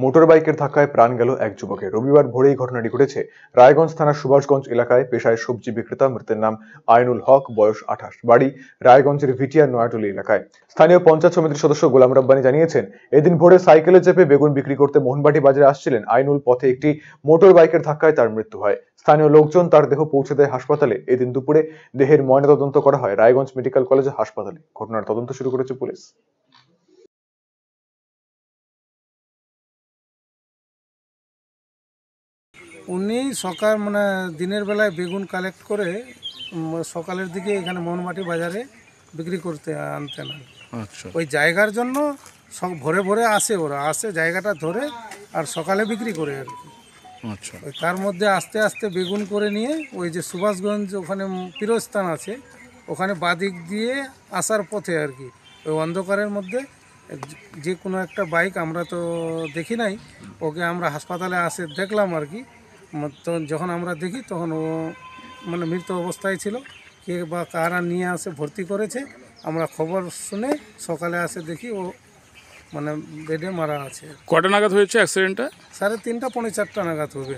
Motor বাইকের ধাক্কায় প্রাণ গেল এক যুবকের। রবিবার ভোরেই ঘটনাটি ঘটেছে রায়গঞ্জ থানার সুভাষগঞ্জ এলাকায়। পেশায় সবজি বিক্রেতা, মৃতের নাম আইনুল হক, বয়স 28, বাড়ি রায়গঞ্জের ভিটিয়ার নয়াটলি এলাকায়। স্থানীয় পঞ্চায়েত সমিতির সদস্য গোলাম রাব্বানী জানিয়েছেন, এদিন ভোরে সাইকেলে চেপে বেগুন বিক্রি করতে মোহনবাটি বাজারে আসছিলেন আইনুল। পথে একটি মোটর বাইকের ধাক্কায় তার মৃত্যু হয়। স্থানীয় লোকজন তার দেহ পৌঁছে দেয় হাসপাতালে। এদিন দুপুরে দেহের ময়নাতদন্ত করা হয় রায়গঞ্জ মেডিকেল কলেজ হাসপাতালে। ঘটনার তদন্ত শুরু করেছে পুলিশ। উনি সকাল দিনের বেলায় বেগুন কালেক্ট করে সকালের দিকে এখানে মোহনবাটি বাজারে বিক্রি করতে আনতেন। আচ্ছা ওই জায়গার জন্য সব ভোরে ভোরে আসে, ওরা আসে জায়গাটা ধরে আর সকালে বিক্রি করে আর কি। আচ্ছা ওই তার মধ্যে আস্তে আস্তে বেগুন করে নিয়ে ওই যে সুভাষগঞ্জ ওখানে পীরস্থান আছে, ওখানে বাদিক দিয়ে আসার পথে আর কি ওই অন্ধকারের মধ্যে যে কোনো একটা বাইক, আমরা তো দেখি নাই, ওকে আমরা হাসপাতালে আসে দেখলাম আর কি। তো যখন আমরা দেখি তখন ও মৃত অবস্থায় ছিল। কে বা কারা নিয়ে আসে ভর্তি করেছে, আমরা খবর শুনে সকালে আসে দেখি ও বেডে মারা আছে। কটা নাগাদ হয়েছে অ্যাক্সিডেন্টটা? 3:30 পৌনে 4টা নাগাদ হবে।